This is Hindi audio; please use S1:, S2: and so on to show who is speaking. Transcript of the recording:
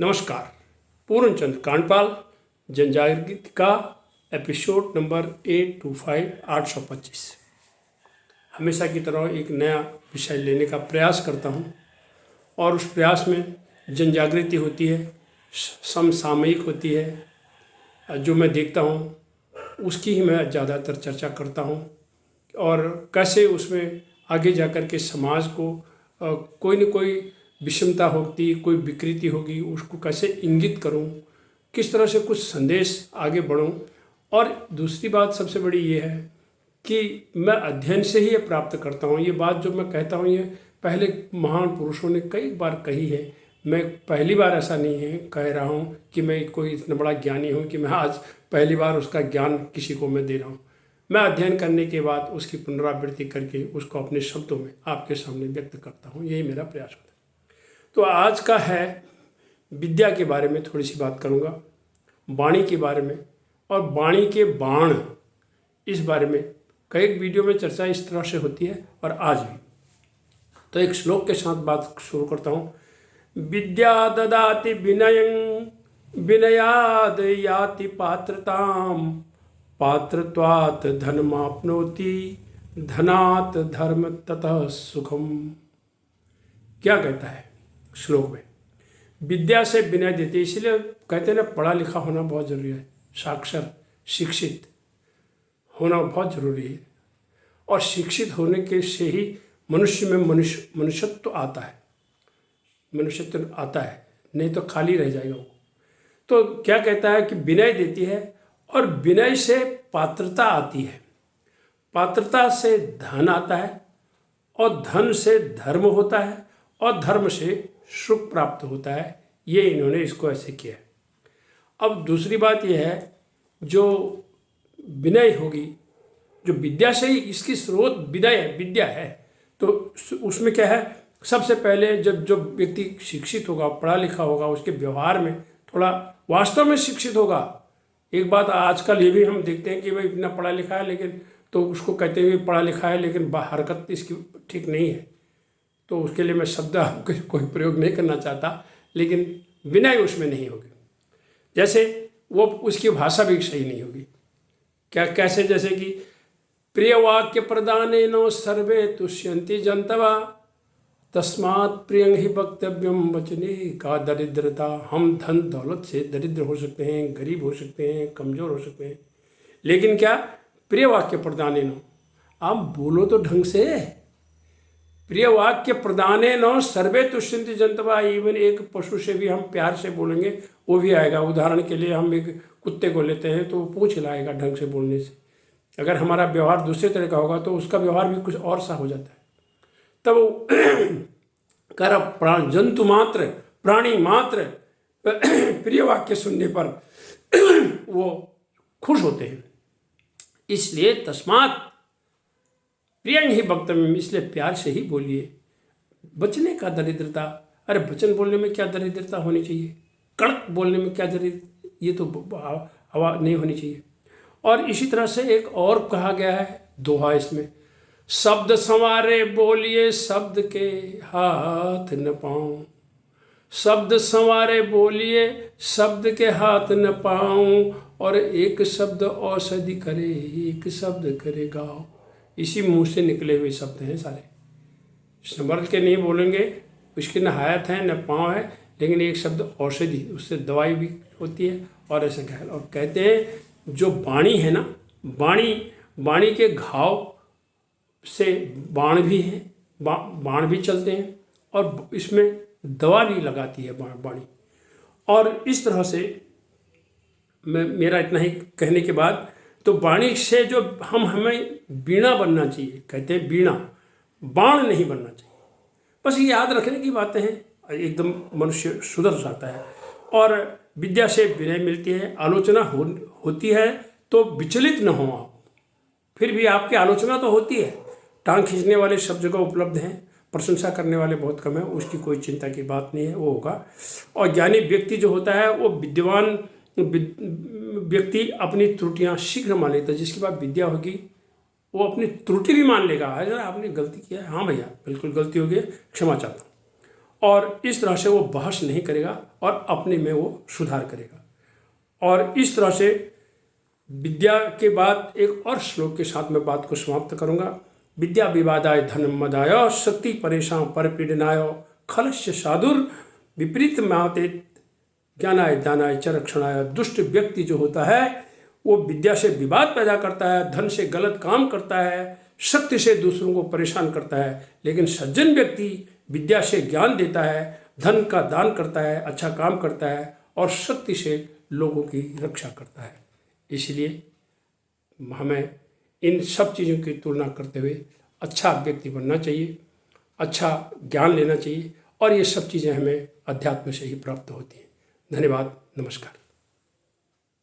S1: नमस्कार। पूर्णचंद कांडपाल जनजागृति का एपिसोड नंबर 825 हमेशा की तरह एक नया विषय लेने का प्रयास करता हूं और उस प्रयास में जनजागृति होती है, समसामयिक होती है। जो मैं देखता हूं उसकी ही मैं ज़्यादातर चर्चा करता हूं और कैसे उसमें आगे जाकर के समाज को कोई न कोई विषमता होती, कोई विकृति होगी, उसको कैसे इंगित करूं, किस तरह से कुछ संदेश आगे बढ़ूं। और दूसरी बात सबसे बड़ी ये है कि मैं अध्ययन से ही ये प्राप्त करता हूं। ये बात जो मैं कहता हूं ये पहले महान पुरुषों ने कई बार कही है। मैं पहली बार ऐसा नहीं है कह रहा हूं कि मैं कोई इतना बड़ा ज्ञानी हूं कि मैं आज पहली बार उसका ज्ञान किसी को मैं दे रहा हूं। मैं अध्ययन करने के बाद उसकी पुनरावृत्ति करके उसको अपने शब्दों में आपके सामने व्यक्त करता हूँ। यही मेरा प्रयास होता है। तो आज का है विद्या के बारे में थोड़ी सी बात करूँगा, वाणी के बारे में और वाणी के बाण, इस बारे में कई वीडियो में चर्चा इस तरह से होती है और आज भी। तो एक श्लोक के साथ बात शुरू करता हूँ। विद्या ददाति विनयं विनयाद याति पात्रताम पात्रत्वात् धनमाप्नोति धनात् धर्म ततः सुखम। क्या कहता है श्लोक में? विद्या से विनय देती है। इसलिए कहते हैं ना, पढ़ा लिखा होना बहुत जरूरी है, साक्षर शिक्षित होना बहुत जरूरी है। और शिक्षित होने के से ही मनुष्य में मनुष्यत्व आता है, मनुष्यत्व आता है, नहीं तो खाली रह जाएगा वो। तो क्या कहता है कि विनय देती है और विनय से पात्रता आती है, पात्रता से धन आता है और धन से धर्म होता है और धर्म से सुख प्राप्त होता है। ये इन्होंने इसको ऐसे किया है। अब दूसरी बात यह है, जो विनय होगी, जो विद्या से ही इसकी स्रोत विद्या है, तो उसमें क्या है, सबसे पहले जब जो व्यक्ति शिक्षित होगा, पढ़ा लिखा होगा, उसके व्यवहार में थोड़ा वास्तव में शिक्षित होगा। एक बात आजकल ये भी हम देखते हैं कि भाई इतना पढ़ा लिखा है, लेकिन तो उसको कहते हुए पढ़ा लिखा है लेकिन हरकत इसकी ठीक नहीं है। तो उसके लिए मैं शब्द कोई प्रयोग नहीं करना चाहता, लेकिन विनय उसमें नहीं होगी। जैसे वो उसकी भाषा भी सही नहीं होगी। कैसे? जैसे कि प्रिय वाक्य प्रदानेन सर्वे तुष्यन्ति जन्तवा तस्मात् प्रियं ही वक्तव्यम वचने का दरिद्रता। हम धन दौलत से दरिद्र हो सकते हैं, गरीब हो सकते हैं, कमज़ोर हो सकते हैं, लेकिन क्या? प्रिय वाक्य प्रदानेन, आप बोलो तो ढंग से। प्रिय वाक्य प्रदाने न सर्वे तुष्यन्ति जन्तवा। इवन एक पशु से भी हम प्यार से बोलेंगे वो भी आएगा। उदाहरण के लिए हम एक कुत्ते को लेते हैं तो वो पूँछ हिलाएगा ढंग से बोलने से। अगर हमारा व्यवहार दूसरे तरह का होगा तो उसका व्यवहार भी कुछ और सा हो जाता है। तब कर जंतु मात्र, प्राणी मात्र प्रिय वाक्य सुनने पर वो खुश होते हैं। इसलिए तस्मात् प्रियं ही वक्तव्यम, इसलिए प्यार से ही बोलिए। बचने का दरिद्रता, अरे वचन बोलने में क्या दरिद्रता होनी चाहिए? कड़क बोलने में क्या ये तो हवा नहीं होनी चाहिए। और इसी तरह से एक और कहा गया है दोहा इसमें, शब्द संवारे बोलिए शब्द के हाथ न पाऊं। शब्द संवारे बोलिए शब्द के हाथ न पाऊं। और एक शब्द औषधि करे, एक शब्द करे गाओ। इसी मुंह से निकले हुए शब्द हैं सारे। संभल के नहीं बोलेंगे, उसकी न हाथ है न पाँव है, लेकिन एक शब्द औषधि, उससे दवाई भी होती है। और ऐसे कह, और कहते हैं जो वाणी है ना, वाणी के घाव से बाण भी हैं, बाण भी चलते हैं और इसमें दवा भी लगाती है वाणी। और इस तरह से मेरा इतना ही कहने के बाद, तो वाणी से जो हमें वीणा बनना चाहिए, कहते हैं वीणा, बाण नहीं बनना चाहिए। बस ये याद रखने की बातें हैं, एकदम मनुष्य सुधर जाता है। और विद्या से विनय मिलती है, आलोचना होती है तो विचलित न हो आप। फिर भी आपकी आलोचना तो होती है, टांग खींचने वाले सब जगह उपलब्ध हैं, प्रशंसा करने वाले बहुत कम है, उसकी कोई चिंता की बात नहीं है, वो होगा। और ज्ञानी व्यक्ति जो होता है वो विद्वान व्यक्ति अपनी त्रुटियां शीघ्र मान लेता है। जिसके पास विद्या होगी वो अपनी त्रुटि भी मान लेगा। अगर आपने गलती किया है, हाँ भैया बिल्कुल गलती हो गई, क्षमा चाहता हूँ। और इस तरह से वो बहस नहीं करेगा और अपने में वो सुधार करेगा। और इस तरह से विद्या के बाद एक और श्लोक के साथ मैं बात को समाप्त करूंगा। विद्या विवादाय धनम मदाय शक्ति परेशान परपीडनाय खलस्य साधुर विपरीत माते ज्ञानाय दानाय च रक्षणाय। दुष्ट व्यक्ति जो होता है वो विद्या से विवाद पैदा करता है, धन से गलत काम करता है, शक्ति से दूसरों को परेशान करता है। लेकिन सज्जन व्यक्ति विद्या से ज्ञान देता है, धन का दान करता है, अच्छा काम करता है और शक्ति से लोगों की रक्षा करता है। इसलिए हमें इन सब चीज़ों की तुलना करते हुए अच्छा व्यक्ति बनना चाहिए, अच्छा ज्ञान लेना चाहिए और ये सब चीज़ें हमें अध्यात्म से ही प्राप्त होती हैं। धन्यवाद, नमस्कार।